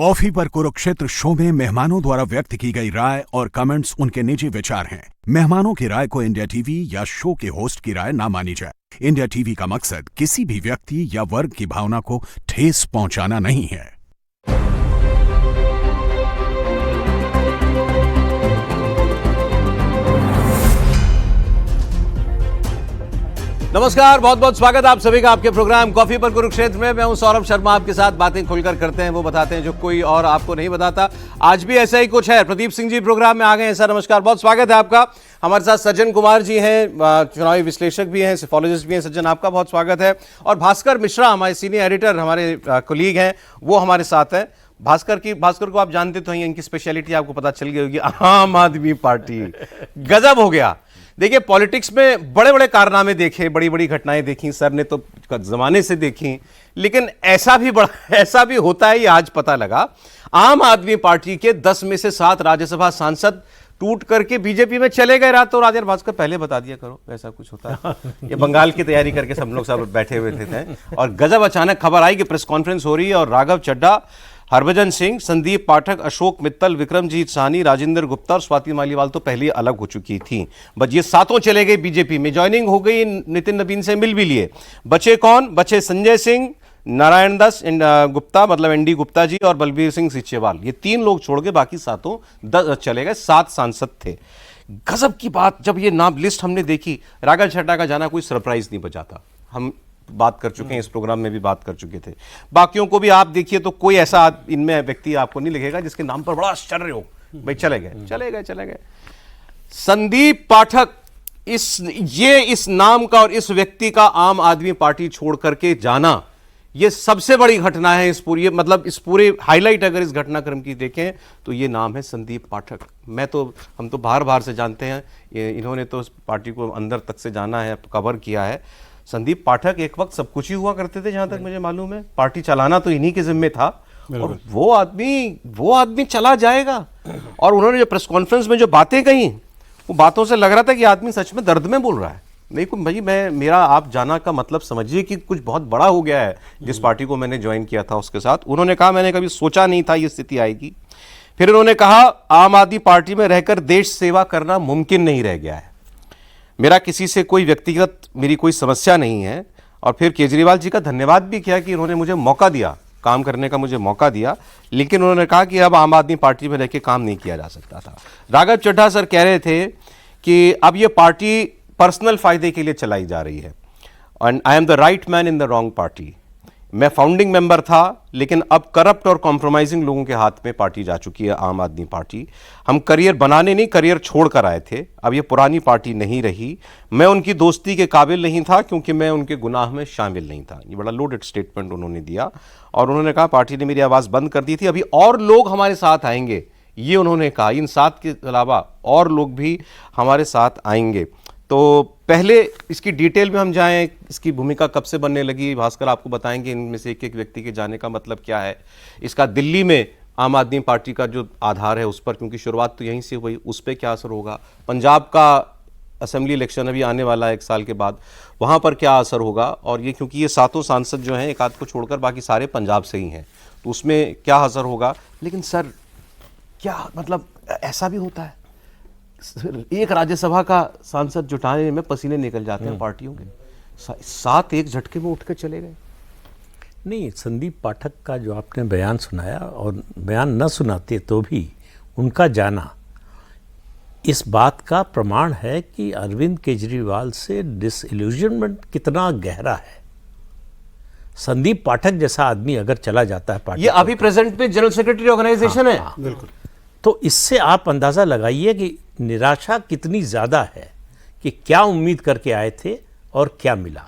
Coffee पर Kurukshetra show में मेहमानों द्वारा व्यक्त की गई राय और कमेंट्स उनके निजी विचार हैं। मेहमानों की राय को इंडिया टीवी या शो के होस्ट की राय ना मानी जाए। इंडिया टीवी का मकसद किसी भी व्यक्ति या वर्ग की भावना को ठेस पहुंचाना नहीं है। नमस्कार, बहुत बहुत स्वागत आप सभी का आपके प्रोग्राम कॉफी पर कुरुक्षेत्र में। मैं हूं सौरभ शर्मा, आपके साथ बातें खुलकर करते हैं, वो बताते हैं जो कोई और आपको नहीं बताता। आज भी ऐसा ही कुछ है। प्रदीप सिंह जी प्रोग्राम में आ गए हैं। सर नमस्कार, बहुत स्वागत है आपका। हमारे साथ सज्जन कुमार जी हैं, चुनावी विश्लेषक भी हैं, सिफोलॉजिस्ट भी हैं। सज्जन आपका बहुत स्वागत है। और भास्कर मिश्रा हमारे सीनियर एडिटर, हमारे कोलीग हैं, वो हमारे साथ हैं। भास्कर को आप जानते तो हैं, इनकी स्पेशलिटी आपको पता चल गई होगी, आम आदमी पार्टी। गजब हो गया। देखिए, पॉलिटिक्स में बड़े बड़े कारनामे देखे, बड़ी बड़ी घटनाएं देखी, सर ने तो जमाने से देखी, लेकिन ऐसा भी होता है, ये आज पता लगा। आम आदमी पार्टी के 10 में से 7 राज्यसभा सांसद टूट करके बीजेपी में चले गए रातों रात। यार भास्कर, पहले बता दिया करो, ऐसा कुछ होता है। ये बंगाल की तैयारी करके सब बैठे हुए थे और गजब अचानक खबर आई कि प्रेस कॉन्फ्रेंस हो रही है और राघव चड्ढा, हरभजन सिंह, संदीप पाठक, अशोक मित्तल, विक्रमजीत साहनी, राजेंद्र गुप्ता और स्वाति मालीवाल तो पहले ही अलग हो चुकी थी। बस ये 7 चले गए बीजेपी में, ज्वाइनिंग हो गई, नितिन नवीन से मिल भी लिए। बचे कौन? बचे संजय सिंह, नारायण दास गुप्ता मतलब एनडी गुप्ता जी और बलबीर सिंह सीचेवाल। ये 3 लोग छोड़ के बाकी 7 चले गए। 7 सांसद थे। गजब की बात, जब ये नाम लिस्ट हमने देखी, राघव चड्ढा का जाना कोई सरप्राइज नहीं बचा था। हम बात कर चुके हैं, इस प्रोग्राम में भी बात कर चुके थे। बाकियों को भी आप देखिए तो कोई ऐसा इनमें व्यक्ति आपको नहीं लिखेगा जिसके नाम पर बड़ा आश्चर्य हो, भाई चले गए। संदीप पाठक, इस नाम का और इस व्यक्ति का आम आदमी पार्टी छोड़ करके जाना, ये सबसे बड़ी घटना है इस पूरे हाईलाइट। अगर इस घटनाक्रम की देखें तो ये नाम है संदीप पाठक। हम तो बाहर से जानते हैं, इन्होंने तो पार्टी को अंदर तक से जाना है, कवर किया है। संदीप पाठक एक वक्त सब कुछ ही हुआ करते थे, जहां तक मुझे मालूम है। पार्टी चलाना तो इन्हीं के जिम्मे था और वो आदमी चला जाएगा। और उन्होंने जो प्रेस कॉन्फ्रेंस में जो बातें कही, वो बातों से लग रहा था कि आदमी सच में दर्द में बोल रहा है। नहीं भाई, मेरा आप जाना का मतलब समझिए कि कुछ बहुत बड़ा हो गया है जिस पार्टी को मैंने ज्वाइन किया था उसके साथ। उन्होंने कहा, मैंने कभी सोचा नहीं था ये स्थिति आएगी। फिर उन्होंने कहा, आम आदमी पार्टी में रहकर देश सेवा करना मुमकिन नहीं रह गया है। मेरा किसी से कोई व्यक्तिगत मेरी कोई समस्या नहीं है। और फिर केजरीवाल जी का धन्यवाद भी किया कि उन्होंने मुझे मौका दिया, काम करने का मुझे मौका दिया। लेकिन उन्होंने कहा कि अब आम आदमी पार्टी में रहकर काम नहीं किया जा सकता था। राघव चड्ढा सर कह रहे थे कि अब ये पार्टी पर्सनल फायदे के लिए चलाई जा रही है and I am the right man in the wrong party. मैं फाउंडिंग मेंबर था, लेकिन अब करप्ट और कॉम्प्रोमाइजिंग लोगों के हाथ में पार्टी जा चुकी है आम आदमी पार्टी। हम करियर बनाने नहीं, करियर छोड़ कर आए थे। अब ये पुरानी पार्टी नहीं रही। मैं उनकी दोस्ती के काबिल नहीं था क्योंकि मैं उनके गुनाह में शामिल नहीं था। ये बड़ा लोडेड स्टेटमेंट उन्होंने दिया। और उन्होंने कहा, पार्टी ने मेरी आवाज़ बंद कर दी थी, अभी और लोग हमारे साथ आएंगे, ये उन्होंने कहा। इन 7 के अलावा और लोग भी हमारे साथ आएंगे। तो पहले इसकी डिटेल में हम जाएं, इसकी भूमिका कब से बनने लगी, भास्कर आपको बताएंगे इनमें से एक व्यक्ति के जाने का मतलब क्या है। इसका दिल्ली में आम आदमी पार्टी का जो आधार है उस पर, क्योंकि शुरुआत तो यहीं से हुई, उस पर क्या असर होगा। पंजाब का असेंबली इलेक्शन अभी आने वाला है 1 साल के बाद, वहाँ पर क्या असर होगा। और ये क्योंकि ये 7 सांसद जो हैं, एक आध को छोड़कर बाकी सारे पंजाब से ही हैं, तो उसमें क्या असर होगा। लेकिन सर, क्या मतलब ऐसा भी होता है, एक राज्यसभा का सांसद जुटाने में पसीने निकल जाते हैं पार्टियों के। 7 एक झटके में उठ कर चले गए। नहीं, संदीप पाठक का जो आपने बयान सुनाया, और बयान न सुनाते तो भी उनका जाना इस बात का प्रमाण है कि अरविंद केजरीवाल से डिसइल्यूजनमेंट कितना गहरा है। संदीप पाठक जैसा आदमी अगर चला जाता है पार्टी, ये अभी प्रेजेंट में जनरल सेक्रेटरी ऑर्गेनाइजेशन है। बिल्कुल। तो इससे आप अंदाज़ा लगाइए कि निराशा कितनी ज़्यादा है कि क्या उम्मीद करके आए थे और क्या मिला।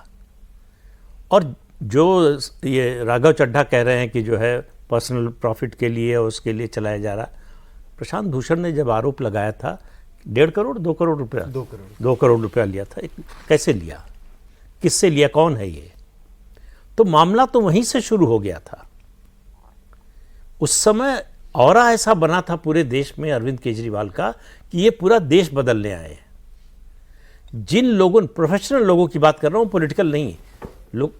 और जो ये राघव चड्ढा कह रहे हैं कि जो है पर्सनल प्रॉफिट के लिए और उसके लिए चलाया जा रहा, प्रशांत भूषण ने जब आरोप लगाया था 1.5 करोड़ 2 करोड़ रुपया 2 करोड़ रुपया लिया था, कैसे लिया, किससे लिया, कौन है ये, तो मामला तो वहीं से शुरू हो गया था। उस समय औरा ऐसा बना था पूरे देश में अरविंद केजरीवाल का कि ये पूरा देश बदलने आए। जिन लोगों, प्रोफेशनल लोगों की बात कर रहा हूँ, पॉलिटिकल नहीं,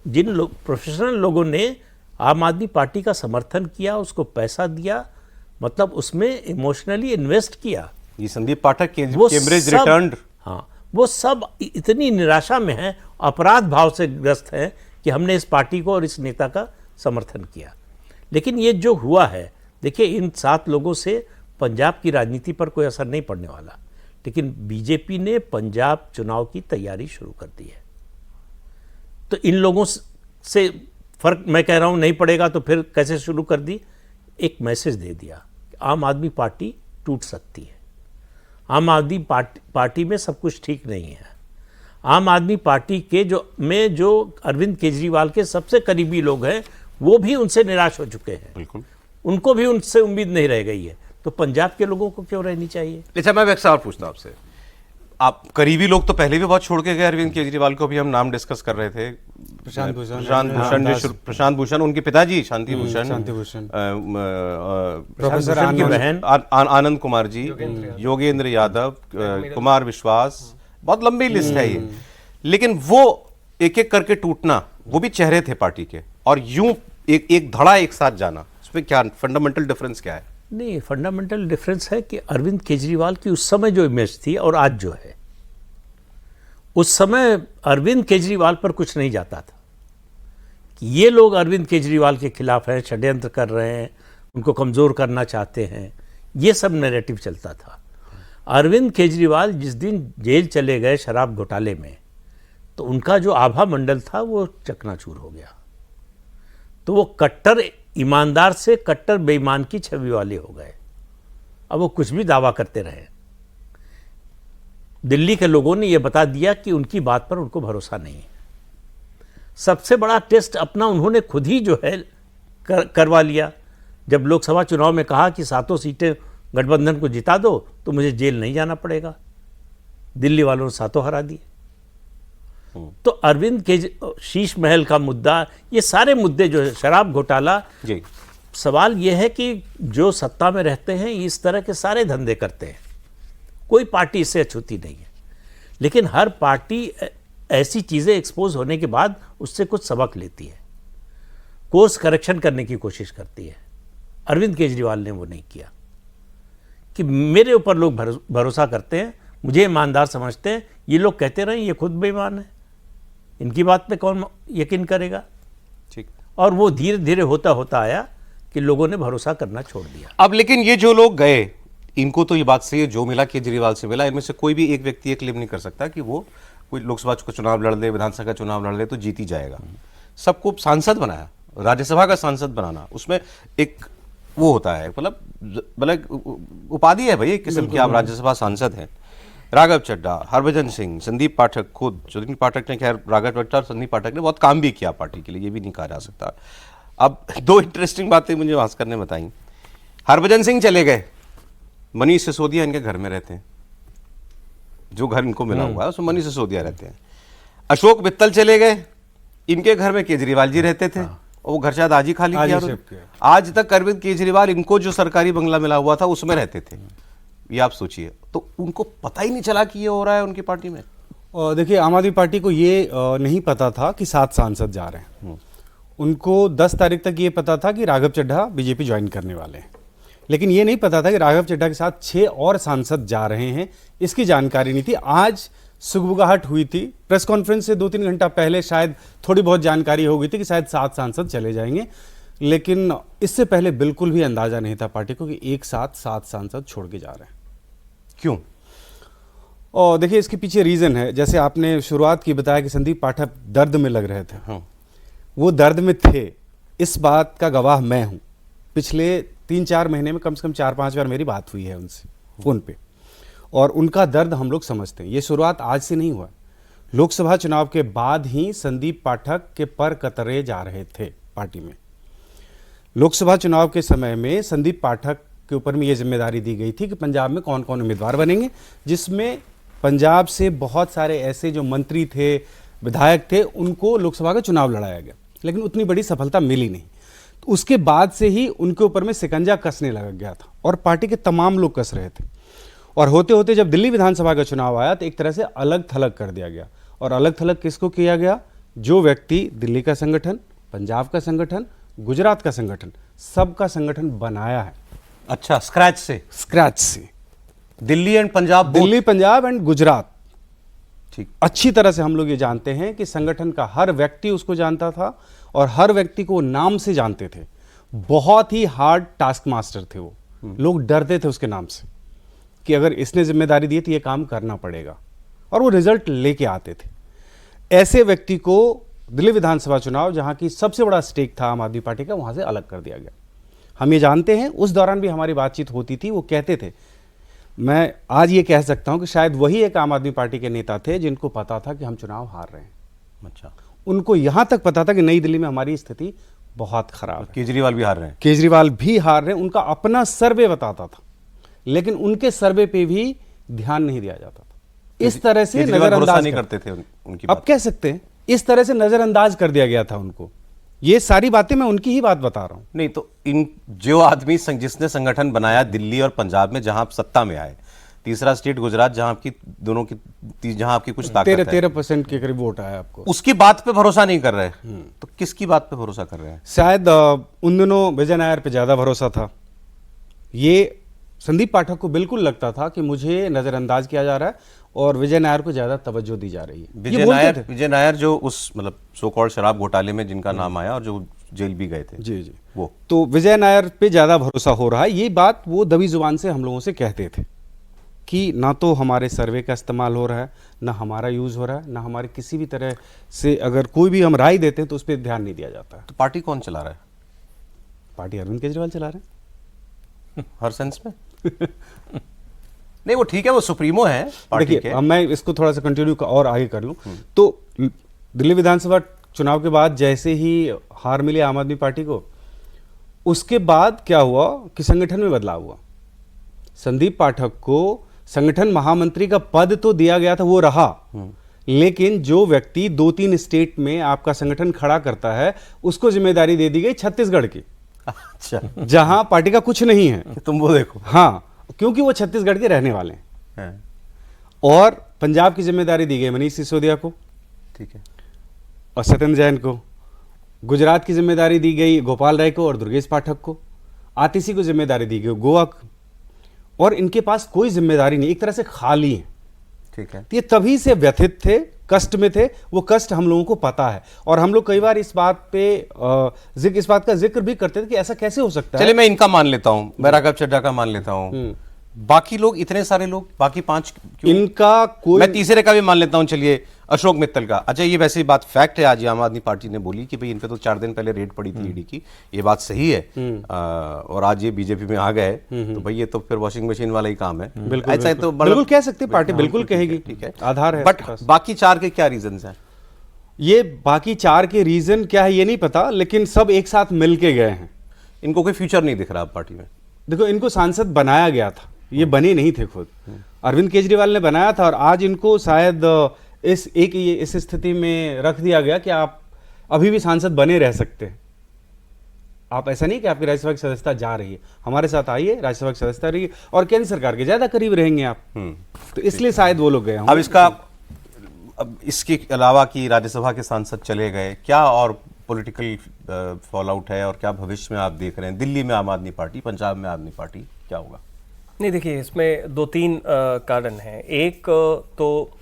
जिन प्रोफेशनल लोगों ने आम आदमी पार्टी का समर्थन किया, उसको पैसा दिया, मतलब उसमें इमोशनली इन्वेस्ट किया। ये संदीप पाठक वो कैम्ब्रिज सब- रिटर्न्ड। हाँ, वो सब इतनी निराशा में हैं, अपराध भाव से ग्रस्त हैं कि हमने इस पार्टी को और इस नेता का समर्थन किया। लेकिन ये जो हुआ है, देखिए, इन 7 लोगों से पंजाब की राजनीति पर कोई असर नहीं पड़ने वाला, लेकिन बीजेपी ने पंजाब चुनाव की तैयारी शुरू कर दी है। तो इन लोगों से फर्क, मैं कह रहा हूं, नहीं पड़ेगा तो फिर कैसे शुरू कर दी? एक मैसेज दे दिया कि आम आदमी पार्टी टूट सकती है, आम आदमी पार्टी में सब कुछ ठीक नहीं है। आम आदमी पार्टी के जो अरविंद केजरीवाल के सबसे करीबी लोग हैं, वो भी उनसे निराश हो चुके हैं। बिल्कुल, उनको भी उनसे उम्मीद नहीं रह गई है, तो पंजाब के लोगों को क्यों रहनी चाहिए? अच्छा, मैं एक सवाल पूछता हूं आपसे। आप करीबी लोग तो पहले भी बहुत छोड़ के गए अरविंद केजरीवाल को, भी हम नाम डिस्कस कर रहे थे। प्रशांत भूषण, उनके पिताजी शांति भूषण, प्रोफेसर की बहन आनंद कुमार जी, योगेंद्र यादव, कुमार विश्वास, बहुत लंबी लिस्ट है ये। लेकिन वो एक एक करके टूटना, वो भी चेहरे थे पार्टी के, और यूं एक धड़ा एक साथ जाना, उसमें क्या फंडामेंटल डिफरेंस क्या है? नहीं, फंडामेंटल डिफरेंस है कि अरविंद केजरीवाल की उस समय जो इमेज थी और आज जो है, उस समय अरविंद केजरीवाल पर कुछ नहीं जाता था कि ये लोग अरविंद केजरीवाल के खिलाफ हैं, षड्यंत्र कर रहे हैं, उनको कमज़ोर करना चाहते हैं, ये सब नैरेटिव चलता था। अरविंद केजरीवाल जिस दिन जेल चले गए शराब घोटाले में, तो उनका जो आभा मंडल था वो चकनाचूर हो गया। तो वो कट्टर ईमानदार से कट्टर बेईमान की छवि वाले हो गए। अब वो कुछ भी दावा करते रहे, दिल्ली के लोगों ने ये बता दिया कि उनकी बात पर उनको भरोसा नहीं है। सबसे बड़ा टेस्ट अपना उन्होंने खुद ही जो है करवा लिया, जब लोकसभा चुनाव में कहा कि 7 सीटें गठबंधन को जिता दो तो मुझे जेल नहीं जाना पड़ेगा। दिल्ली वालों ने 7 हरा दिए। तो अरविंद के शीश महल का मुद्दा, ये सारे मुद्दे जो है, शराब घोटाला जी, सवाल ये है कि जो सत्ता में रहते हैं इस तरह के सारे धंधे करते हैं, कोई पार्टी इससे अछूती नहीं है। लेकिन हर पार्टी ऐसी चीज़ें एक्सपोज होने के बाद उससे कुछ सबक लेती है, कोर्स करेक्शन करने की कोशिश करती है। अरविंद केजरीवाल ने वो नहीं किया कि मेरे ऊपर लोग भरोसा करते हैं, मुझे ईमानदार समझते हैं, ये लोग कहते रहे ये खुद बेईमान है, इनकी बात पे कौन यकीन करेगा। ठीक। और वो धीरे धीरे होता होता आया कि लोगों ने भरोसा करना छोड़ दिया। अब लेकिन ये जो लोग गए, इनको तो ये बात सही है, जो मिला केजरीवाल से मिला, इनमें से कोई भी एक व्यक्ति ये क्लेम नहीं कर सकता कि वो कोई लोकसभा का चुनाव लड़ ले, विधानसभा का चुनाव लड़ ले तो जीत ही जाएगा। सबको सांसद बनाया, राज्यसभा का सांसद बनाना, उसमें एक वो होता है, मतलब उपाधि है भाई एक किस्म की, आप राज्यसभा सांसद हैं। राघव चड्ढा, हरभजन सिंह, संदीप पाठक, खुद संदीप पाठक ने, खैर राघव चड्ढा और संदीप पाठक ने बहुत काम भी किया पार्टी के लिए, ये भी नहीं कहा जा सकता। अब 2 इंटरेस्टिंग बातें मुझे भास्कर ने बताई। हरभजन सिंह चले गए, मनीष सिसोदिया इनके घर में रहते हैं, जो घर इनको मिला हुआ है उसमें मनीष सिसोदिया रहते हैं। अशोक मित्तल चले गए, इनके घर में केजरीवाल जी रहते थे, और वो घर शायद आज ही खाली किया। आज तक अरविंद केजरीवाल इनको जो सरकारी बंगला मिला हुआ था उसमें रहते थे। ये आप सोचिए, तो उनको पता ही नहीं चला कि ये हो रहा है उनकी पार्टी में। और देखिए, आम आदमी पार्टी को ये नहीं पता था कि 7 सांसद जा रहे हैं। उनको 10 तारीख तक ये पता था कि राघव चड्ढा बीजेपी ज्वाइन करने वाले हैं, लेकिन ये नहीं पता था कि राघव चड्ढा के साथ 6 और सांसद जा रहे हैं, इसकी जानकारी नहीं थी। आज सुगबुगाहट हुई थी, प्रेस कॉन्फ्रेंस से 2-3 घंटा पहले शायद थोड़ी बहुत जानकारी हो गई थी कि शायद 7 सांसद चले जाएंगे, लेकिन इससे पहले बिल्कुल भी अंदाजा नहीं था पार्टी को कि एक साथ 7 सांसद छोड़ के जा रहे हैं। क्यों? और देखिए, इसके पीछे रीजन है, जैसे आपने शुरुआत की बताया कि संदीप पाठक दर्द में लग रहे थे। हाँ। वो दर्द में थे, इस बात का गवाह मैं हूं। पिछले 3-4 महीने में कम से कम 4-5 बार मेरी बात हुई है उनसे फोन पे, और उनका दर्द हम लोग समझते हैं। ये शुरुआत आज से नहीं हुआ, लोकसभा चुनाव के बाद ही संदीप पाठक के पर कतरे जा रहे थे पार्टी में। लोकसभा चुनाव के समय में संदीप पाठक के ऊपर में ये जिम्मेदारी दी गई थी कि पंजाब में कौन कौन उम्मीदवार बनेंगे, जिसमें पंजाब से बहुत सारे ऐसे जो मंत्री थे, विधायक थे, उनको लोकसभा का चुनाव लड़ाया गया, लेकिन उतनी बड़ी सफलता मिली नहीं। तो उसके बाद से ही उनके ऊपर में शिकंजा कसने लग गया था, और पार्टी के तमाम लोग कस रहे थे। और होते होते जब दिल्ली विधानसभा का चुनाव आया तो एक तरह से अलग थलग कर दिया गया। और अलग थलग किसको किया गया? जो व्यक्ति दिल्ली का संगठन, पंजाब का संगठन, गुजरात का संगठन, सबका संगठन बनाया है अच्छा, स्क्रैच से? स्क्रैच से। Delhi and Punjab, Delhi, Punjab and Gujarat. ठीक। अच्छी तरह से हम लोग ये जानते हैं कि संगठन का हर व्यक्ति उसको जानता था और हर व्यक्ति को नाम से जानते थे। बहुत ही हार्ड टास्क मास्टर थे वो, लोग डरते थे उसके नाम से कि अगर इसने जिम्मेदारी दी तो ये काम करना पड़ेगा, और वो रिजल्ट लेके आते थे। ऐसे व्यक्ति को दिल्ली विधानसभा चुनाव, जहां की सबसे बड़ा स्टेक था आम आदमी पार्टी का, वहां से अलग कर दिया गया। हम ये जानते हैं, उस दौरान भी हमारी बातचीत होती थी, वो कहते थे, मैं आज ये कह सकता हूं कि शायद वही एक आम आदमी पार्टी के नेता थे जिनको पता था कि हम चुनाव हार रहे हैं। अच्छा, उनको यहां तक पता था कि नई दिल्ली में हमारी स्थिति बहुत खराब है। केजरीवाल भी हार रहे हैं? केजरीवाल भी हार रहे हैं, उनका अपना सर्वे बताता था, लेकिन उनके सर्वे पे भी ध्यान नहीं दिया जाता था। इस तरह से नजरअंदाज नहीं करते थे उनकी अब कह सकते हैं इस तरह से नजरअंदाज कर दिया गया था उनको। ये सारी बातें मैं उनकी ही बात बता रहा हूं। नहीं तो इन जो आदमी जिसने संगठन बनाया दिल्ली और पंजाब में, जहां आप सत्ता में आए, तीसरा स्टेट गुजरात जहां आपकी दोनों की जहां आपकी कुछ ताकत है, 13% के करीब वोट आया आपको, उसकी बात पे भरोसा नहीं कर रहे, तो किसकी बात पे भरोसा कर रहे हैं? शायद उन दिनों विजय नायर पे ज्यादा भरोसा था। ये संदीप पाठक को बिल्कुल लगता था कि मुझे नजरअंदाज किया जा रहा है और विजय नायर को ज्यादा तवज्जो दी जा रही है। विजय नायर जो उस मतलब सो कॉल्ड शराब घोटाले में जिनका नाम आया और जो जेल भी गए थे, जी जी, वो तो विजय नायर पे ज्यादा भरोसा हो रहा है। ये बात वो दबी जुबान से हम लोगों से कहते थे कि ना तो हमारे सर्वे का इस्तेमाल हो रहा है, ना हमारा यूज हो रहा है, ना हमारे किसी भी तरह से अगर कोई भी हम राय देते हैं तो उस पर ध्यान नहीं दिया जाता है। तो पार्टी कौन चला रहा है? पार्टी अरविंद केजरीवाल चला रहे हैं हर सेंस में। नहीं वो ठीक है, वो सुप्रीमो है पार्टी के। देखिए, अब मैं इसको थोड़ा सा कंटिन्यू और आगे कर लूं तो दिल्ली विधानसभा चुनाव के बाद जैसे ही हार मिली आम आदमी पार्टी को, उसके बाद क्या हुआ कि संगठन में बदलाव हुआ। संदीप पाठक को संगठन महामंत्री का पद तो दिया गया था, वो रहा, लेकिन जो व्यक्ति 2-3 स्टेट में आपका संगठन खड़ा करता है उसको जिम्मेदारी दे दी गई छत्तीसगढ़ की। अच्छा, जहां पार्टी का कुछ नहीं है, तुम वो देखो। हाँ, क्योंकि वो छत्तीसगढ़ के रहने वाले हैं। और पंजाब की जिम्मेदारी दी गई मनीष सिसोदिया को, ठीक है, और सत्येंद्र जैन को। गुजरात की जिम्मेदारी दी गई गोपाल राय को और दुर्गेश पाठक को। आतिशी को जिम्मेदारी दी गई गोवा को, और इनके पास कोई जिम्मेदारी नहीं, एक तरह से खाली है। ठीक है, ये तभी से व्यथित थे, कष्ट में थे। वो कष्ट हम लोगों को पता है, और हम लोग कई बार इस बात का जिक्र भी करते थे कि ऐसा कैसे हो सकता है। चलिए मैं इनका मान लेता हूं, मैं राघव चड्ढा का मान लेता हूं, बाकी लोग, इतने सारे लोग, बाकी 5 क्यों? इनका कोई, मैं तीसरे का भी मान लेता हूं, चलिए अशोक मित्तल का। अच्छा, ये वैसे बात फैक्ट है, आज आम आदमी पार्टी ने बोली कि भाई इन पे तो 4 दिन पहले रेड पड़ी थी ईडी की, ये बात सही है। और आज ये बीजेपी में आ गए, तो भाई ये तो फिर वॉशिंग मशीन वाला ही काम है। बिल्कुल ऐसा तो बिल्कुल कह सकते, पार्टी बिल्कुल कहेगी, ठीक है, आधार है। बट बाकी 4 के क्या रीजन है? ये बाकी 4 के रीजन क्या है ये नहीं पता, लेकिन सब एक साथ मिल के गए हैं। इनको कोई फ्यूचर नहीं दिख रहा पार्टी में। देखो, इनको सांसद बनाया गया था, ये बने नहीं थे खुद, अरविंद केजरीवाल ने बनाया था, और आज इनको शायद इस स्थिति में रख दिया गया कि आप अभी भी सांसद बने रह सकते हैं। आप ऐसा नहीं कि आपकी राज्यसभा की सदस्यता जा रही है, हमारे साथ आइए, राज्यसभा की सदस्यता रही और केंद्र सरकार के ज्यादा करीब रहेंगे आप। तो इसलिए शायद वो लोग गए होंगे। अब इसके अलावा कि राज्यसभा के सांसद चले गए, क्या और पॉलिटिकल फॉल आउट है और क्या भविष्य में आप देख रहे हैं? दिल्ली में आम आदमी पार्टी, पंजाब में आदमी पार्टी, क्या होगा? नहीं, देखिए, इसमें 2-3 कारण हैं। एक तो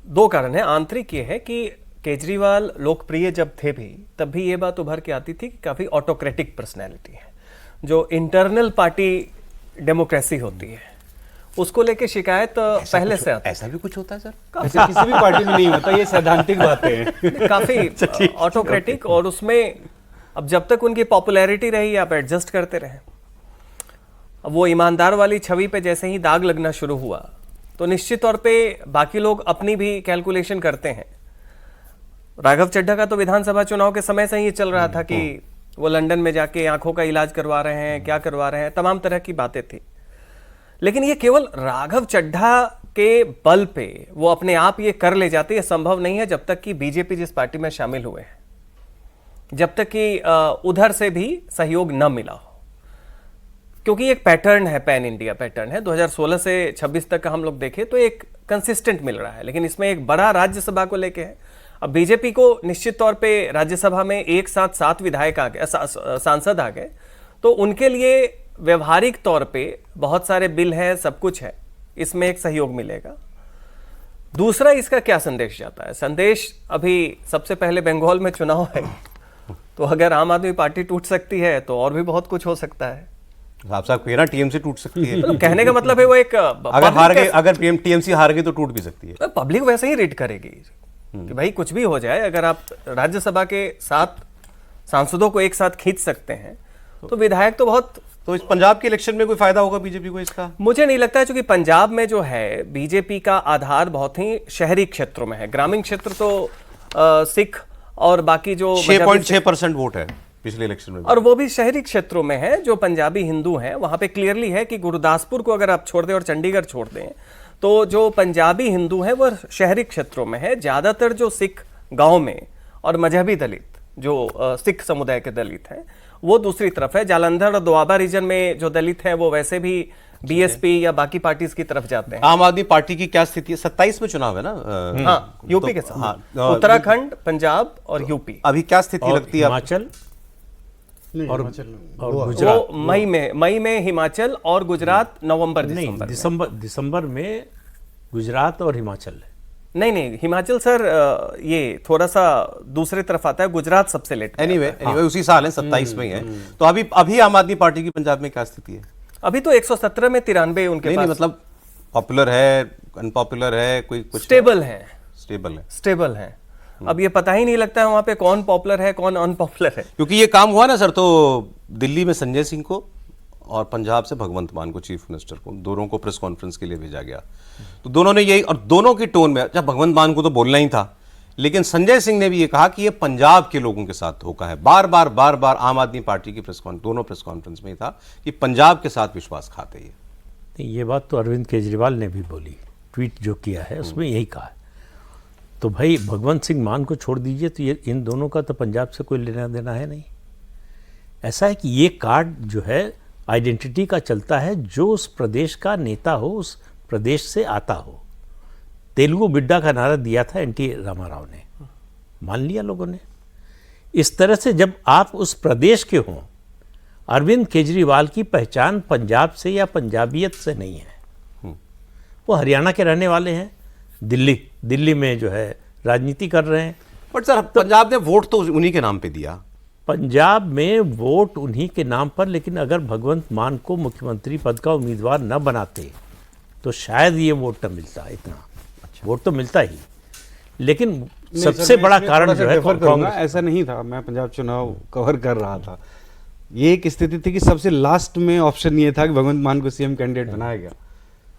2 कारण है। आंतरिक ये है कि केजरीवाल लोकप्रिय जब थे भी, तब भी ये बात उभर के आती थी कि काफ़ी ऑटोक्रेटिक पर्सनैलिटी है। जो इंटरनल पार्टी डेमोक्रेसी होती है उसको लेके शिकायत पहले से आती है। ऐसा भी कुछ होता है सर? ऐसे किसी भी पार्टी में नहीं होता, ये सैद्धांतिक बातें हैं। काफ़ी ऑटोक्रेटिक, और उसमें अब जब तक उनकी पॉपुलैरिटी रही आप एडजस्ट करते रहें। अब वो ईमानदार वाली छवि पे जैसे ही दाग लगना शुरू हुआ तो निश्चित तौर पे बाकी लोग अपनी भी कैलकुलेशन करते हैं। राघव चड्ढा का तो विधानसभा चुनाव के समय से ही ये चल रहा था कि वो लंदन में जाके आंखों का इलाज करवा रहे हैं, क्या करवा रहे हैं, तमाम तरह की बातें थी। लेकिन ये केवल राघव चड्ढा के बल पे वो अपने आप ये कर ले जाते, ये संभव नहीं है जब तक कि बीजेपी जिस पार्टी में शामिल हुए हैं, जब तक कि उधर से भी सहयोग न मिला हो। क्योंकि एक पैटर्न है, पैन इंडिया पैटर्न है, 2016 से 26 तक का हम लोग देखें तो एक कंसिस्टेंट मिल रहा है। लेकिन इसमें एक बड़ा राज्यसभा को लेके है, अब बीजेपी को निश्चित तौर पे राज्यसभा में एक साथ 7 विधायक आ गए, सांसद आ गए, तो उनके लिए व्यवहारिक तौर पे बहुत सारे बिल हैं, सब कुछ है, इसमें एक सहयोग मिलेगा। दूसरा, इसका क्या संदेश जाता है? संदेश, अभी सबसे पहले बंगाल में चुनाव है, तो अगर आम आदमी पार्टी टूट सकती है तो और भी बहुत कुछ हो सकता है। साहब कह रहा टीएमसी टूट सकती है। मतलब कहने का मतलब है वो एक अगर टीएमसी हार गई तो टूट भी सकती है। पब्लिक वैसे ही रीड करेगी कि भाई कुछ भी हो जाए, अगर आप राज्यसभा के 7 सांसदों को एक साथ खींच सकते हैं तो विधायक तो बहुत। तो इस पंजाब के इलेक्शन में कोई फायदा होगा बीजेपी को इसका? मुझे नहीं लगता है, क्योंकि पंजाब में जो है बीजेपी का आधार बहुत ही शहरी क्षेत्रों में है। ग्रामीण क्षेत्र तो सिख और बाकी जो 6.6% वोट है पिछले इलेक्शन में, और वो भी शहरी क्षेत्रों में है। जो पंजाबी हिंदू हैं वहां पे क्लियरली है कि गुरदासपुर को अगर आप छोड़ दें और चंडीगढ़ छोड़ दें तो जो पंजाबी हिंदू हैं वो शहरी क्षेत्रों में है। ज्यादातर जो सिख गांव में और मजहबी दलित जो सिख समुदाय के दलित हैं वो दूसरी तरफ है। जालंधर और दोआबा रीजन में जो दलित हैं वो वैसे भी बीएसपी या बाकी पार्टीज की तरफ जाते हैं। आम आदमी पार्टी की क्या स्थिति है? 27 में चुनाव है ना? हाँ, यूपी के साथ। हाँ, उत्तराखंड, पंजाब और यूपी। अभी क्या स्थिति लगती है? हिमाचल और गुजरात। मई में हिमाचल और गुजरात, नवंबर दिसंबर में गुजरात और हिमाचल है। नहीं, हिमाचल सर ये थोड़ा सा दूसरे तरफ आता है, गुजरात सबसे लेट। एनीवे उसी साल है, 27 में ही है। तो अभी आम आदमी पार्टी की पंजाब में क्या स्थिति है? अभी तो 117 में 93 उनके पास। मतलब पॉपुलर है, अनपॉपुलर है, कोई कुछ स्टेबल है। अब ये पता ही नहीं लगता है वहां पे कौन पॉपुलर है कौन अनपॉपुलर है। क्योंकि ये काम हुआ ना सर, तो दिल्ली में संजय सिंह को और पंजाब से भगवंत मान को, चीफ मिनिस्टर को, दोनों को प्रेस कॉन्फ्रेंस के लिए भेजा गया। तो दोनों ने यही, और दोनों की टोन में, अच्छा भगवंत मान को तो बोलना ही था, लेकिन संजय सिंह ने भी ये कहा कि ये पंजाब के लोगों के साथ धोखा है। बार बार आम आदमी पार्टी की दोनों प्रेस कॉन्फ्रेंस में ही था कि पंजाब के साथ विश्वासघात है ये बात तो अरविंद केजरीवाल ने भी बोली, ट्वीट जो किया है उसमें यही कहा है। तो भाई भगवंत सिंह मान को छोड़ दीजिए, तो ये इन दोनों का तो पंजाब से कोई लेना देना है नहीं। ऐसा है कि ये कार्ड जो है आइडेंटिटी का चलता है, जो उस प्रदेश का नेता हो, उस प्रदेश से आता हो। तेलुगु बिड्डा का नारा दिया था एनटी रामाराव ने, मान लिया लोगों ने। इस तरह से जब आप उस प्रदेश के हों, अरविंद केजरीवाल की पहचान पंजाब से या पंजाबियत से नहीं है। वो हरियाणा के रहने वाले हैं, दिल्ली में जो है राजनीति कर रहे हैं। बट सर पंजाब ने वोट तो उन्हीं के नाम पे दिया। पंजाब में वोट उन्हीं के नाम पर, लेकिन अगर भगवंत मान को मुख्यमंत्री पद का उम्मीदवार न बनाते तो शायद ये वोट न मिलता इतना। अच्छा। वोट तो मिलता ही, लेकिन सबसे बड़ा कारण जो है कांग्रेस। ऐसा नहीं था, मैं पंजाब चुनाव कवर कर रहा था, ये एक स्थिति थी कि सबसे लास्ट में ऑप्शन ये था कि भगवंत मान को सीएम कैंडिडेट बनाया गया,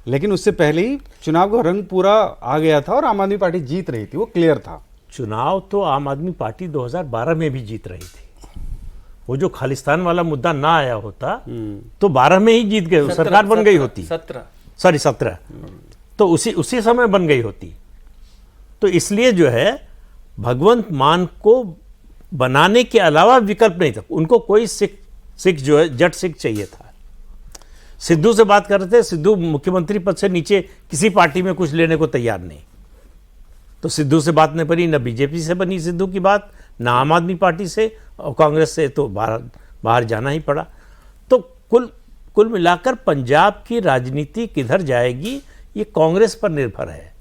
लेकिन उससे पहले ही चुनाव का रंग पूरा आ गया था और आम आदमी पार्टी जीत रही थी, वो क्लियर था। चुनाव तो आम आदमी पार्टी 2012 में भी जीत रही थी। वो जो खालिस्तान वाला मुद्दा ना आया होता तो 12 में ही जीत गए, सरकार बन गई होती। 17 तो उसी समय बन गई होती। तो इसलिए जो है भगवंत मान को बनाने के अलावा विकल्प नहीं था। उनको कोई सिख जो है जट सिख चाहिए था। सिद्धू से बात कर रहे थे, सिद्धू मुख्यमंत्री पद से नीचे किसी पार्टी में कुछ लेने को तैयार नहीं, तो सिद्धू से बात नहीं बनी, न बीजेपी से बनी सिद्धू की बात, न आम आदमी पार्टी से, और कांग्रेस से तो बाहर जाना ही पड़ा। तो कुल मिलाकर पंजाब की राजनीति किधर जाएगी ये कांग्रेस पर निर्भर है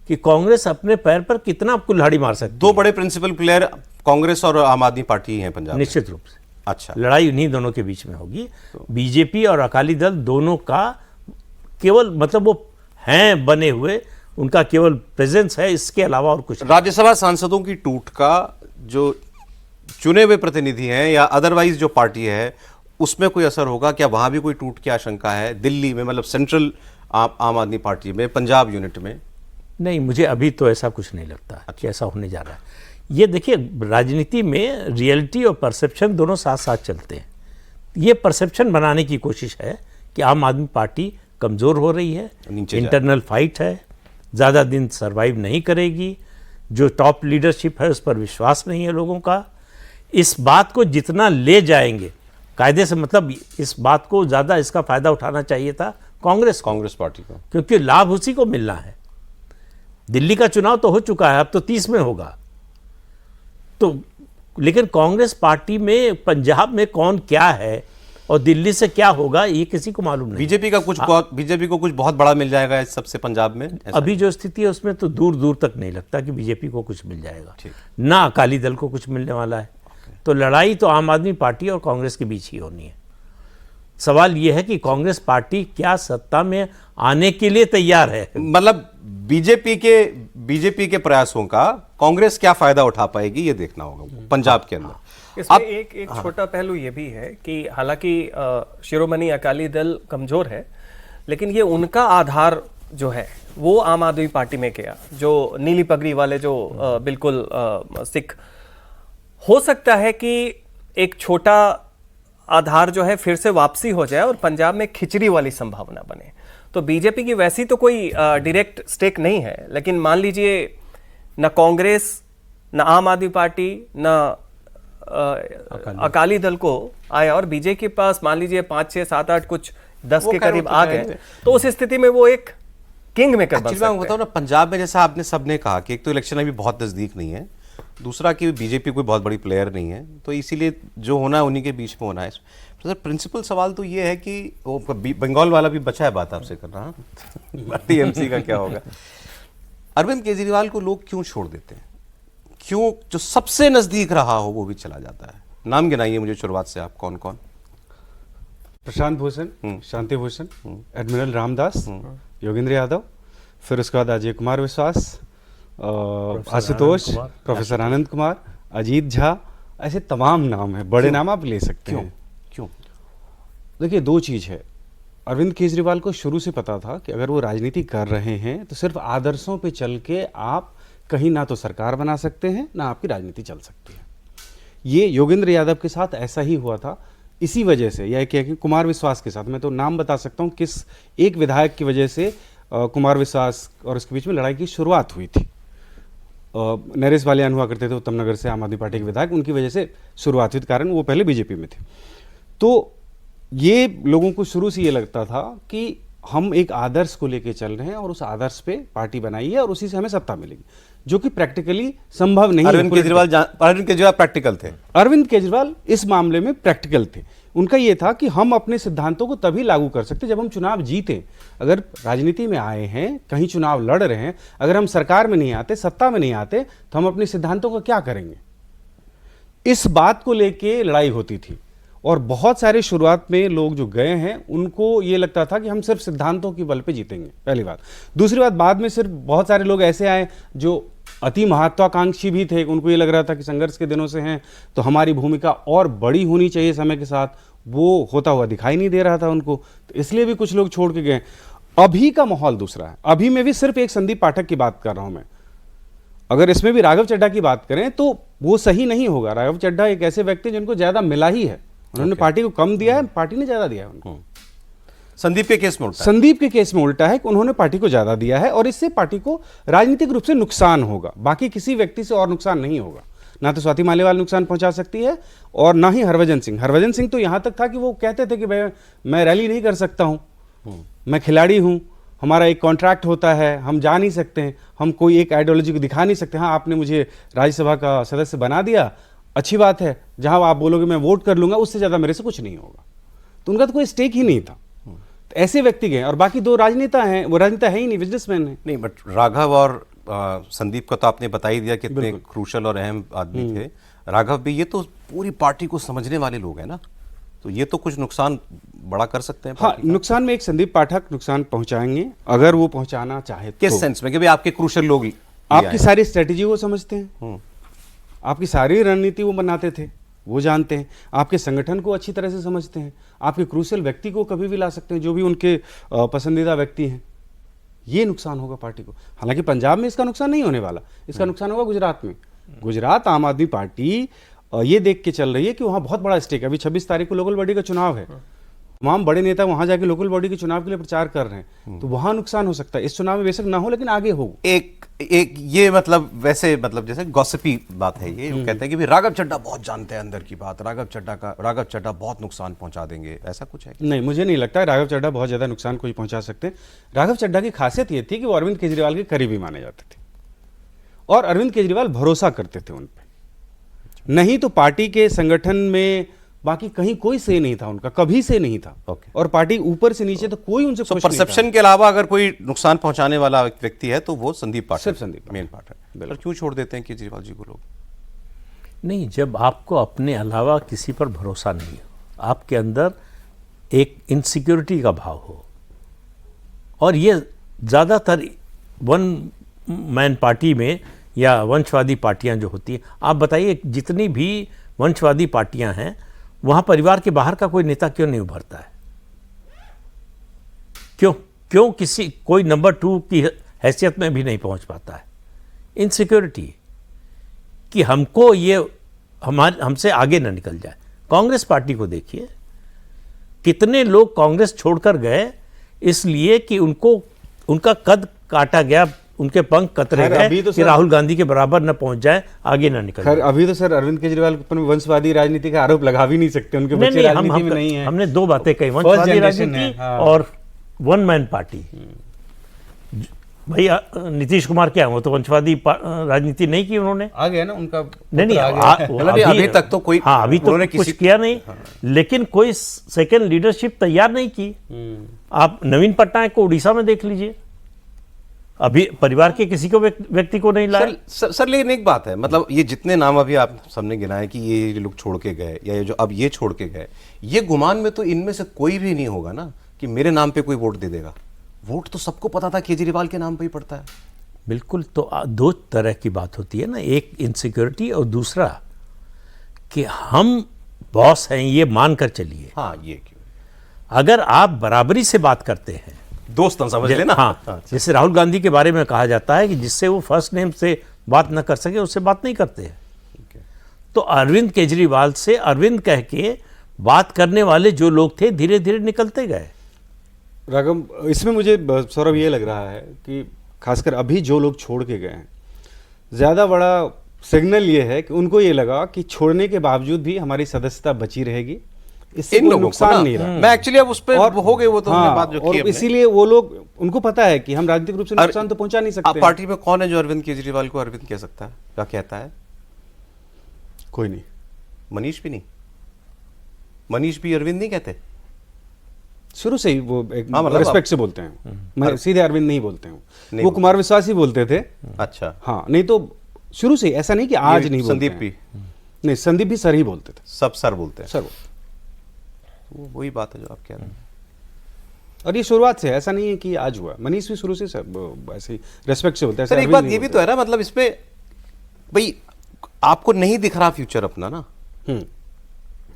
कि कांग्रेस अपने पैर पर कितना कुल्हाड़ी मार सकती है। दो बड़े प्रिंसिपल प्लेयर कांग्रेस और आम आदमी पार्टी हैं पंजाब में। निश्चित रूप से अच्छा, लड़ाई उन्हीं दोनों के बीच में होगी। बीजेपी और अकाली दल दोनों का केवल मतलब वो हैं बने हुए, उनका केवल प्रेजेंस है, इसके अलावा और कुछ। राज्यसभा सांसदों की टूट का जो चुने हुए प्रतिनिधि हैं या अदरवाइज जो पार्टी है उसमें कोई असर होगा क्या? वहां भी कोई टूट की आशंका है दिल्ली में, मतलब सेंट्रल आम आदमी पार्टी में, पंजाब यूनिट में? नहीं, मुझे अभी तो ऐसा कुछ नहीं लगता कि ऐसा होने जा रहा है। ये देखिए, राजनीति में रियलिटी और परसेप्शन दोनों साथ साथ चलते हैं। ये परसेप्शन बनाने की कोशिश है कि आम आदमी पार्टी कमज़ोर हो रही है, इंटरनल फाइट है, ज़्यादा दिन सर्वाइव नहीं करेगी, जो टॉप लीडरशिप है उस पर विश्वास नहीं है लोगों का। इस बात को जितना ले जाएंगे कायदे से, मतलब इस बात को ज़्यादा इसका फ़ायदा उठाना चाहिए था कांग्रेस पार्टी को, क्योंकि लाभ उसी को मिलना है। दिल्ली का चुनाव तो हो चुका है, अब तो 30 में होगा, तो लेकिन कांग्रेस पार्टी में पंजाब में कौन क्या है और दिल्ली से क्या होगा ये किसी को मालूम नहीं। बीजेपी को कुछ बहुत बड़ा मिल जाएगा इस सबसे पंजाब में? अभी जो स्थिति है उसमें तो दूर दूर तक नहीं लगता कि बीजेपी को कुछ मिल जाएगा, ना अकाली दल को कुछ मिलने वाला है। तो लड़ाई तो आम आदमी पार्टी और कांग्रेस के बीच ही होनी है। सवाल यह है कि कांग्रेस पार्टी क्या सत्ता में आने के लिए तैयार है? मतलब बीजेपी के प्रयासों का कांग्रेस क्या फायदा उठा पाएगी ये देखना होगा पंजाब के अंदर। इसमें एक छोटा पहलू ये भी है कि हालांकि शिरोमणि अकाली दल कमजोर है, लेकिन ये उनका आधार जो है वो आम आदमी पार्टी में गया, जो नीली पगड़ी वाले जो बिल्कुल सिख, हो सकता है कि एक छोटा आधार जो है फिर से वापसी हो जाए और पंजाब में खिचड़ी वाली संभावना बने। तो बीजेपी की वैसी तो कोई डायरेक्ट स्टेक नहीं है, लेकिन मान लीजिए न कांग्रेस, न आम आदमी पार्टी, न अकाली दल को आया और बीजेपी के पास मान लीजिए 5, 6, 7, 8 कुछ 10 के करीब आ गए, तो उस स्थिति में वो एक किंग मेकर बन सकते हैं। बताओ ना, पंजाब में जैसा आपने सबने कहा कि एक तो इलेक्शन अभी बहुत नजदीक नहीं है, दूसरा कि बीजेपी कोई बहुत बड़ी प्लेयर नहीं है, तो इसीलिए जो होना है उन्हीं के बीच में होना है। तो सर प्रिंसिपल सवाल तो ये है कि वो बंगाल वाला भी बचा है बात आपसे करना, टीएमसी का क्या होगा? अरविंद केजरीवाल को लोग क्यों छोड़ देते हैं? क्यों जो सबसे नजदीक रहा हो वो भी चला जाता है? नाम गिनाइए मुझे शुरुआत से आप, कौन कौन? प्रशांत भूषण, शांति भूषण, एडमिरल रामदास, योगेंद्र यादव, फिर उसके बाद अजय कुमार विश्वास, आशुतोष, प्रोफेसर आनंद कुमार, अजीत झा, ऐसे तमाम नाम है, बड़े नाम आप ले सकते हैं। क्यों? देखिए, दो चीज है। अरविंद केजरीवाल को शुरू से पता था कि अगर वो राजनीति कर रहे हैं तो सिर्फ आदर्शों पे चल के आप कहीं ना तो सरकार बना सकते हैं ना आपकी राजनीति चल सकती है। ये योगेंद्र यादव के साथ ऐसा ही हुआ था। इसी वजह से, या कि कुमार विश्वास के साथ, मैं तो नाम बता सकता हूँ किस एक विधायक की वजह से कुमार विश्वास और उसके बीच में लड़ाई की शुरुआत हुई थी। नरेश बालियान हुआ करते थे उत्तम नगर से, आम आदमी पार्टी के विधायक, उनकी वजह से शुरुआत हुई, कारण वो पहले बीजेपी में थे। तो ये लोगों को शुरू से ये लगता था कि हम एक आदर्श को लेके चल रहे हैं और उस आदर्श पे पार्टी बनाई है और उसी से हमें सत्ता मिलेगी, जो कि प्रैक्टिकली संभव नहीं है। अरविंद केजरीवाल प्रैक्टिकल थे। अरविंद केजरीवाल इस मामले में प्रैक्टिकल थे। उनका यह था कि हम अपने सिद्धांतों को तभी लागू कर सकते जब हम चुनाव जीतें। अगर राजनीति में आए हैं, कहीं चुनाव लड़ रहे हैं, अगर हम सरकार में नहीं आते, सत्ता में नहीं आते, तो हम अपने सिद्धांतों का क्या करेंगे? इस बात को लेके लड़ाई होती थी और बहुत सारे शुरुआत में लोग जो गए हैं उनको ये लगता था कि हम सिर्फ सिद्धांतों की बल पे जीतेंगे, पहली बात। दूसरी बात, बाद में सिर्फ बहुत सारे लोग ऐसे आए जो अति महत्वाकांक्षी भी थे। उनको ये लग रहा था कि संघर्ष के दिनों से हैं तो हमारी भूमिका और बड़ी होनी चाहिए समय के साथ। वो होता हुआ दिखाई नहीं दे रहा था उनको, तो इसलिए भी कुछ लोग छोड़ के गए। अभी का माहौल दूसरा है। अभी मैं भी सिर्फ एक संदीप पाठक की बात कर रहा हूं मैं। अगर इसमें भी राघव चड्ढा की बात करें तो वो सही नहीं होगा। राघव चड्ढा एक ऐसे व्यक्ति जिनको ज्यादा मिला ही है। उन्होंने पार्टी को कम दिया है, पार्टी ने ज्यादा दिया है उनको। संदीप के केस में उल्टा, संदीप के केस में उल्टा है कि उन्होंने पार्टी को ज्यादा दिया है और इससे पार्टी को राजनीतिक रूप से नुकसान होगा, बाकी किसी व्यक्ति से और नुकसान नहीं होगा। ना तो स्वाति मालीवाल नुकसान पहुंचा सकती है और ना ही हरभजन सिंह। हरभजन सिंह तो यहां तक था कि वो कहते थे कि मैं रैली नहीं कर सकता हूं, मैं खिलाड़ी हूं, हमारा एक कॉन्ट्रैक्ट होता है, हम जा नहीं सकते हैं, हम कोई एक आइडियोलॉजी को दिखा नहीं सकते। हाँ, आपने मुझे राज्यसभा का सदस्य बना दिया, अच्छी बात है, जहां आप बोलोगे मैं वोट कर लूंगा, उससे ज्यादा मेरे से कुछ नहीं होगा। तो उनका तो कोई स्टेक ही नहीं था। तो ऐसे व्यक्ति गए और बाकी दो राजनेता हैं, वो राजनेता है ही नहीं, बिजनेसमैन है। नहीं, बट राघव और संदीप का तो आपने बता ही दिया कितने क्रूशल और अहम आदमी थे। राघव भी, ये तो पूरी पार्टी को समझने वाले लोग हैं ना, तो ये तो कुछ नुकसान बड़ा कर सकते हैं। हाँ, नुकसान में एक संदीप पाठक नुकसान पहुंचाएंगे अगर वो पहुंचाना चाहे। किस सेंस में कि भाई आपके क्रूशल लोग आपकी सारी स्ट्रेटेजी वो समझते हैं, आपकी सारी रणनीति वो बनाते थे, वो जानते हैं, आपके संगठन को अच्छी तरह से समझते हैं, आपके क्रूशल व्यक्ति को कभी भी ला सकते हैं, जो भी उनके पसंदीदा व्यक्ति हैं। ये नुकसान होगा पार्टी को। हालांकि पंजाब में इसका नुकसान नहीं होने वाला, इसका नुकसान होगा गुजरात में। गुजरात आम आदमी पार्टी ये देख के चल रही है कि वहां बहुत बड़ा स्टेक है। अभी 26 तारीख को लोकल बॉडी का चुनाव है, तमाम बड़े नेता वहां जाके लोकल बॉडी के चुनाव के लिए प्रचार कर रहे हैं, तो वहां नुकसान हो सकता है। इस चुनाव में बेशक ना हो, लेकिन आगे हो। एक ये मतलब वैसे मतलब जैसे गॉसिपी बात है ये, कहते हैं कि भी राघव चड्ढा बहुत जानते हैं अंदर की बात, राघव चड्ढा बहुत नुकसान पहुंचा देंगे, ऐसा कुछ है? नहीं, मुझे नहीं लगता राघव चड्ढा बहुत ज्यादा नुकसान कोई पहुंचा सकते हैं। राघव चड्ढा की खासियत ये थी कि वो अरविंद केजरीवाल के करीबी माने जाते थे और अरविंद केजरीवाल भरोसा करते थे उन पे। नहीं तो पार्टी के संगठन में बाकी कहीं कोई से नहीं था उनका, कभी से नहीं था। ओके। और पार्टी ऊपर से नीचे तो कोई उनसे तो खुश नहीं था। परसेप्शन के अलावा अगर कोई नुकसान पहुंचाने वाला व्यक्ति है तो वो संदीप पाठक, सिर्फ संदीप पाठक। मेन पाठक। पर क्यों छोड़ देते हैं केजरीवाल जी को लोग? नहीं, जब आपको अपने अलावा किसी पर भरोसा नहीं हो, आपके अंदर एक इनसिक्योरिटी का भाव हो, और ये ज़्यादातर वन मैन पार्टी में या वंशवादी पार्टियां जो होती हैं, आप बताइए जितनी भी वंशवादी पार्टियां हैं वहाँ परिवार के बाहर का कोई नेता क्यों नहीं उभरता है? क्यों कोई नंबर 2 की हैसियत में भी नहीं पहुँच पाता है? इनसिक्योरिटी कि हमको ये हमसे आगे ना निकल जाए। कांग्रेस पार्टी को देखिए, कितने लोग कांग्रेस छोड़कर गए इसलिए कि उनका कद काटा गया, उनके पंख कतरे खैर, गए अभी तो कि सर- राहुल गांधी के बराबर न पहुंच जाए, आगे ना निकल खैर जाए। अभी तो सर अरविंद केजरीवाल पर वंशवादी राजनीति का आरोप लगा भी नहीं सकते, उनके नहीं, बच्चे नहीं, राजनीति में नहीं है। हमने दो बातें कही, वंशवादी जनरेशन है, राजनीति हाँ। और वन मैन पार्टी। भाई नीतीश कुमार क्या है, वो तो वंशवादी राजनीति नहीं की उन्होंने। आ गया ना उनका नहीं नहीं, पुत्र आ गया। मतलब अभी तक तो कोई- हाँ, अभी तो उन्होंने कुछ किसी- किया नहीं, लेकिन कोई सेकंड लीडरशिप तैयार नहीं की। आप नवीन पटनायक को उड़ीसा में देख लीजिए, अभी परिवार के किसी को व्यक्ति को नहीं लाया। सर लेकिन एक बात है, मतलब ये जितने नाम अभी आप सबने गिनाए कि ये लोग छोड़ के गए या ये जो अब ये छोड़ के गए, ये गुमान में तो इनमें से कोई भी नहीं होगा ना कि मेरे नाम पे कोई वोट दे देगा। वोट तो सबको पता था केजरीवाल के नाम पे ही पड़ता है। बिल्कुल, तो दो तरह की बात होती है ना, एक इनसिक्योरिटी और दूसरा कि हम बॉस हैं ये मानकर चलिए। हाँ, ये क्यों? अगर आप बराबरी से बात करते हैं, दोस्त समझ लेना। हाँ, जैसे राहुल गांधी के बारे में कहा जाता है कि जिससे वो फर्स्ट नेम से बात न कर सके उससे बात नहीं करते हैं। तो अरविंद केजरीवाल से अरविंद कह के बात करने वाले जो लोग थे धीरे धीरे निकलते गए। राघव, इसमें मुझे सौरभ ये लग रहा है कि खासकर अभी जो लोग छोड़ के गए हैं, ज़्यादा बड़ा सिग्नल ये है कि उनको ये लगा कि छोड़ने के बावजूद भी हमारी सदस्यता बची रहेगी, इससे इन कोई लोगों को नुकसान ना, नहीं रहा। मैं एक्चुअली अब उस पर हो गए, वो तो हमने बात जो की और हमने। इसीलिए वो लोग, उनको पता है कि हम राजनीतिक रूप से नुकसान तो पहुंचा नहीं आप सकते। पार्टी में कौन है जो अरविंद केजरीवाल को अरविंद कह सकता है, क्या कहता है? कोई नहीं। मनीष भी नहीं? मनीष भी अरविंद नहीं कहते? शुरू से ही वो एक हाँ, मतलब रिस्पेक्ट से बोलते हैं, मैं सीधे अरविंद नहीं बोलते हैं, वो कुमार विश्वास ही बोलते थे। अच्छा, हाँ, नहीं तो शुरू से ही, ऐसा नहीं कि आज ये नहीं बोलते संदीप हैं। भी? नहीं, संदीप भी सर ही बोलते थे, सब सर बोलते हैं। सर। वही बात है जो आप कह रहे हैं। और ये शुरुआत से है, ऐसा नहीं है कि आज हुआ। मनीष भी शुरू से सर ऐसे ही रेस्पेक्ट से बोलते हैं। सर ऐसे एक अरविंद बात नहीं ये भी बोलते। तो है ना, मतलब इसमें भाई आपको नहीं दिख रहा फ्यूचर अपना ना,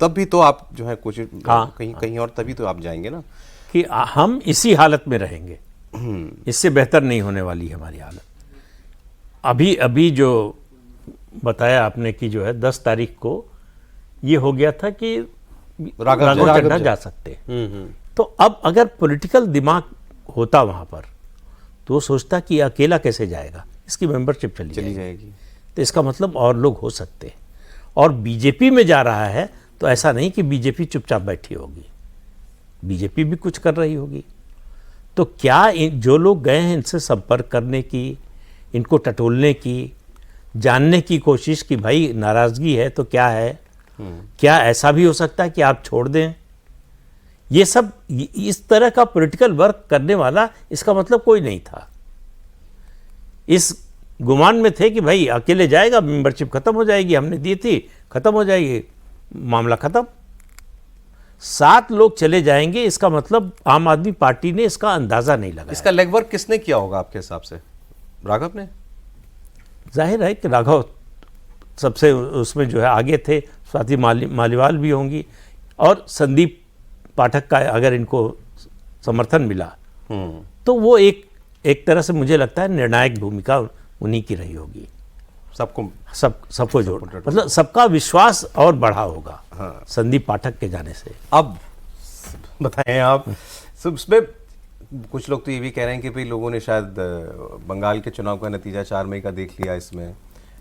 तब भी तो आप जो है कुछ कहीं कहीं और तभी तो आप जाएंगे ना। कि हम इसी हालत में रहेंगे, इससे बेहतर नहीं होने वाली है हमारी हालत। अभी जो बताया आपने कि जो है 10 तारीख को ये हो गया था कि राघव चड्ढा जा सकते हैं। तो अब अगर पॉलिटिकल दिमाग होता वहाँ पर तो वो सोचता कि अकेला कैसे जाएगा, इसकी मेंबरशिप चली जाएगी, तो इसका मतलब और लोग हो सकते हैं। और बीजेपी में जा रहा है तो ऐसा नहीं कि बीजेपी चुपचाप बैठी होगी, बीजेपी भी कुछ कर रही होगी। तो क्या जो लोग गए हैं इनसे संपर्क करने की, इनको टटोलने की, जानने की कोशिश कि भाई नाराज़गी है तो क्या है, क्या ऐसा भी हो सकता है कि आप छोड़ दें, ये सब इस तरह का पॉलिटिकल वर्क करने वाला इसका मतलब कोई नहीं था। इस गुमान में थे कि भाई अकेले जाएगा, मेंबरशिप खत्म हो जाएगी, हमने दी थी, खत्म हो जाएगी, मामला खत्म। 7 लोग चले जाएंगे, इसका मतलब आम आदमी पार्टी ने इसका अंदाजा नहीं लगाया। इसका लेगवर्क किसने किया होगा आपके हिसाब से? राघव ने? जाहिर है कि राघव सबसे उसमें जो है आगे थे, स्वाति मालीवाल भी होंगी, और संदीप पाठक का अगर इनको समर्थन मिला तो वो एक तरह से मुझे लगता है निर्णायक भूमिका उन्हीं की रही होगी। सबको जोड़, मतलब सबका विश्वास और बढ़ा होगा संदीप पाठक के जाने से। अब बताएं आप, उसमें कुछ लोग तो ये भी कह रहे हैं कि भाई लोगों ने शायद बंगाल के चुनाव का नतीजा 4 मई का देख लिया, इसमें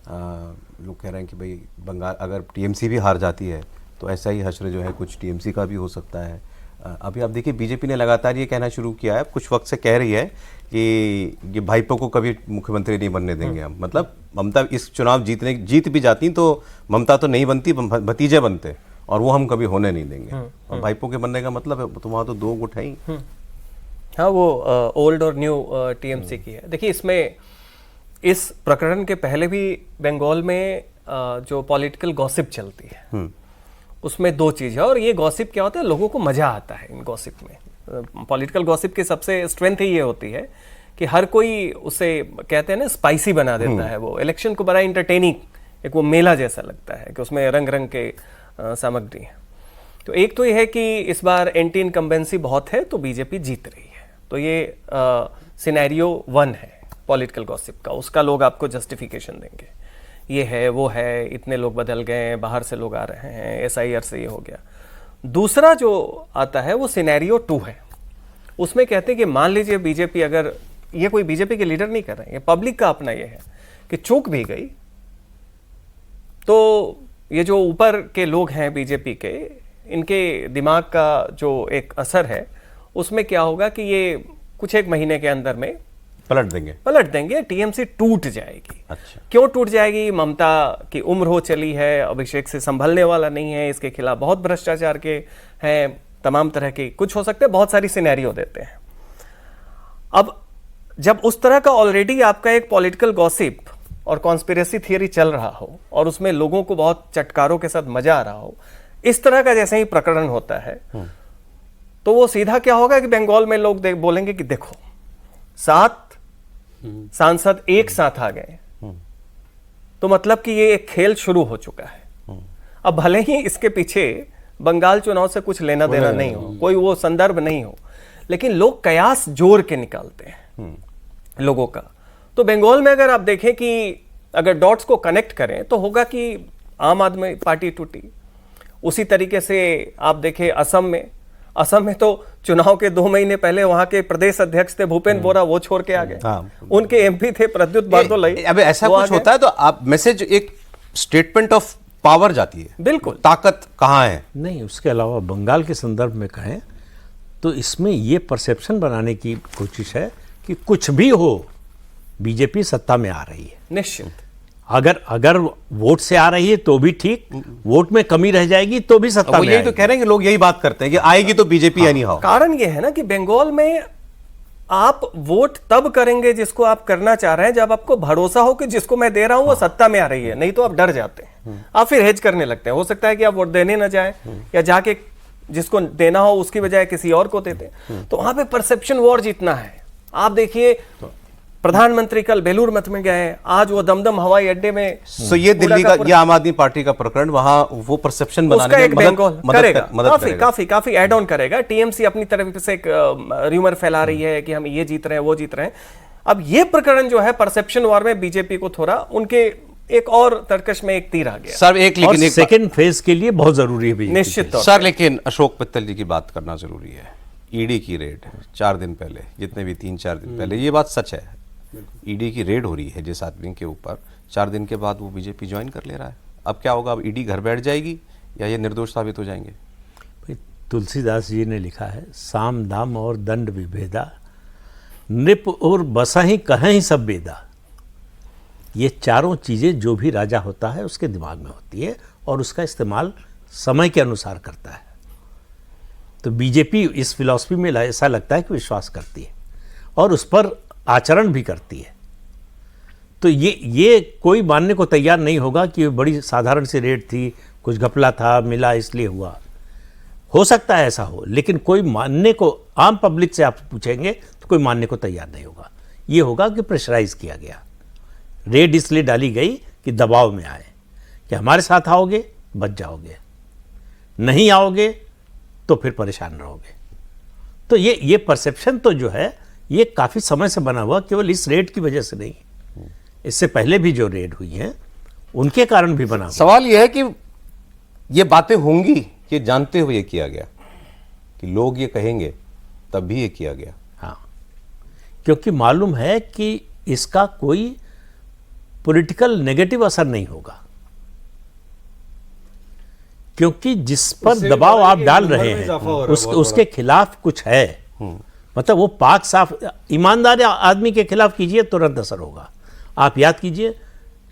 लोग कह रहे हैं कि भाई बंगाल अगर टीएमसी भी हार जाती है तो ऐसा ही हश्र जो है कुछ टीएमसी का भी हो सकता है। अभी आप देखिए बीजेपी ने लगातार ये कहना शुरू किया है, कुछ वक्त से कह रही है कि ये भाईपो को कभी मुख्यमंत्री नहीं बनने देंगे हम। मतलब ममता इस चुनाव जीत भी जाती तो ममता तो नहीं बनती, भतीजे बनते, और वो हम कभी होने नहीं देंगे। और भाईपो के बनने का मतलब है तो वहाँ तो दो गुट है ही। हाँ, वो ओल्ड और न्यू टीएमसी की है। देखिए, इसमें इस प्रकरण के पहले भी बंगाल में जो पॉलिटिकल गॉसिप चलती है उसमें दो चीज़ है, और ये गॉसिप क्या होता है, लोगों को मजा आता है इन गॉसिप में। पॉलिटिकल गॉसिप की सबसे स्ट्रेंथ ही ये होती है कि हर कोई उसे कहते हैं ना स्पाइसी बना देता है। वो इलेक्शन को बड़ा इंटरटेनिंग, एक वो मेला जैसा लगता है कि उसमें रंग रंग के सामग्री है। तो एक तो ये है कि इस बार एंटी इनकम्बेंसी बहुत है तो बीजेपी जीत रही है, तो ये सिनेरियो 1 है पॉलिटिकल गॉसिप का, उसका लोग आपको जस्टिफिकेशन देंगे, ये है वो है, इतने लोग बदल गए, बाहर से लोग आ रहे हैं, SIR से ये हो गया। दूसरा जो आता है वो सिनेरियो 2 है, उसमें कहते हैं कि मान लीजिए बीजेपी, अगर ये कोई बीजेपी के लीडर नहीं कर रहे हैं, ये पब्लिक का अपना ये है कि चूक भी गई तो ये जो ऊपर के लोग हैं बीजेपी के, इनके दिमाग का जो एक असर है उसमें क्या होगा कि ये कुछ एक महीने के अंदर में पलट देंगे, टीएमसी टूट जाएगी। अच्छा, क्यों टूट जाएगी? ममता की उम्र हो चली है, अभिषेक से संभलने वाला नहीं है, इसके खिलाफ बहुत भ्रष्टाचार के हैं, तमाम तरह के कुछ हो सकते हैं, बहुत सारी सिनेरियो देते हैं। अब जब उस तरह का ऑलरेडी आपका एक पॉलिटिकल गॉसिप और कॉन्स्पिरेसी थियरी चल रहा हो और उसमें लोगों को बहुत चटकारों के साथ मजा आ रहा हो, इस तरह का जैसे ही प्रकरण होता है तो वो सीधा क्या होगा कि बंगाल में लोग बोलेंगे कि देखो 7 सांसद एक साथ आ गए, तो मतलब कि ये एक खेल शुरू हो चुका है। अब भले ही इसके पीछे बंगाल चुनाव से कुछ लेना देना नहीं हो, कोई वो संदर्भ नहीं हो, लेकिन लोग कयास जोड़ के निकालते हैं लोगों का। तो बंगाल में अगर आप देखें कि अगर डॉट्स को कनेक्ट करें तो होगा कि आम आदमी पार्टी टूटी। उसी तरीके से आप देखें असम में तो चुनाव के 2 महीने पहले वहां के प्रदेश अध्यक्ष थे भूपेन्द्र बोरा, वो छोड़ के आ गए। उनके MP थे प्रद्युत बारदोलाई। अब ऐसा कुछ होता है तो आप मैसेज, एक स्टेटमेंट ऑफ पावर जाती है, बिल्कुल, ताकत कहाँ है। नहीं, उसके अलावा बंगाल के संदर्भ में कहें तो इसमें ये परसेप्शन बनाने की कोशिश है कि कुछ भी हो बीजेपी सत्ता में आ रही है। निश्चित, अगर वोट से आ रही है तो भी ठीक, वोट में कमी रह जाएगी तो भी सत्ता में यही तो कह रहे हैं कि लोग यही बात करते हैं कि आएगी तो बीजेपी एनी हाउ। कारण ये है ना कि बंगाल में आप वोट तब करेंगे जिसको आप करना चाह रहे हैं जब आपको भरोसा हो कि जिसको मैं दे रहा हूं वो सत्ता में आ रही है, नहीं तो आप डर जाते हैं, आप फिर हेज करने लगते हैं। हो सकता है कि आप वोट देने ना जाए या जाके जिसको देना हो उसकी बजाय किसी और को देते, तो वहां पे परसेप्शन वॉर जीतना है। आप देखिए प्रधानमंत्री कल बेलूर मठ में गए, आज वो दमदम हवाई अड्डे में। सो ये दिल्ली का, ये आम आदमी पार्टी का प्रकरण वहां वो परसेप्शन बनाने में काफी ऐड ऑन करेगा। टीएमसी अपनी तरफ से एक र्यूमर फैला रही है कि हम ये जीत रहे हैं वो जीत रहे हैं। अब ये प्रकरण जो है परसेप्शन वॉर में बीजेपी को थोड़ा उनके एक और तर्कश में एक तीर आ गया सर। लेकिन सेकंड फेज के लिए बहुत जरूरी है निश्चित तौर सर। लेकिन अशोक मित्तल जी की बात करना जरूरी है। ईडी की रेड 4 दिन पहले, जितने भी 3-4 दिन पहले, ये बात सच है, ईडी की रेड हो रही है जिस आदमी के ऊपर, 4 दिन के बाद वो बीजेपी ज्वाइन कर ले रहा है। अब क्या होगा? अब ईडी घर बैठ जाएगी या ये निर्दोष साबित हो जाएंगे? भाई तुलसीदास जी ने लिखा है, साम दाम और दंड विभेदा, नृप और बसाही कहीं सब बेदा। ये चारों चीज़ें जो भी राजा होता है उसके दिमाग में होती है और उसका इस्तेमाल समय के अनुसार करता है। तो बीजेपी इस फिलॉसफी में ऐसा लगता है कि विश्वास करती है और उस पर आचरण भी करती है। तो ये कोई मानने को तैयार नहीं होगा कि बड़ी साधारण सी रेड थी, कुछ घपला था, मिला इसलिए हुआ। हो सकता है ऐसा हो, लेकिन कोई मानने को, आम पब्लिक से आप पूछेंगे तो कोई मानने को तैयार नहीं होगा। ये होगा कि प्रेशराइज किया गया, रेड इसलिए डाली गई कि दबाव में आए कि हमारे साथ आओगे बच जाओगे, नहीं आओगे तो फिर परेशान रहोगे। तो ये परसेप्शन तो जो है ये काफ़ी समय से बना हुआ, केवल इस रेड की वजह से नहीं, इससे पहले भी जो रेड हुई हैं उनके कारण भी बना हुआ। सवाल यह है कि ये बातें होंगी, ये जानते हुए ये किया गया कि लोग ये कहेंगे, तब भी ये किया गया। हाँ, क्योंकि मालूम है कि इसका कोई पॉलिटिकल नेगेटिव असर नहीं होगा। क्योंकि जिस पर दबाव आप डाल रहे हैं उसके खिलाफ कुछ है। मतलब वो पाक साफ ईमानदार आदमी के खिलाफ कीजिए तुरंत असर होगा। आप याद कीजिए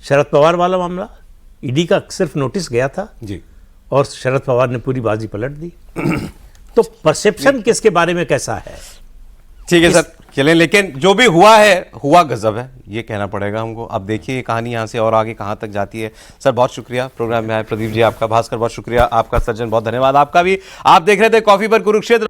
शरद पवार वाला मामला, ईडी का सिर्फ नोटिस गया था जी, और शरद पवार ने पूरी बाजी पलट दी। तो परसेप्शन किसके बारे में कैसा है? ठीक है सर, चलें, लेकिन जो भी हुआ है हुआ गजब है, ये कहना पड़ेगा हमको। अब देखिए ये कहानी यहाँ से और आगे कहाँ तक जाती है। सर बहुत शुक्रिया प्रोग्राम में आए। प्रदीप जी आपका, भास्कर बहुत शुक्रिया आपका, सज्जन बहुत धन्यवाद आपका भी। आप देख रहे थे कॉफी पर कुरुक्षेत्र।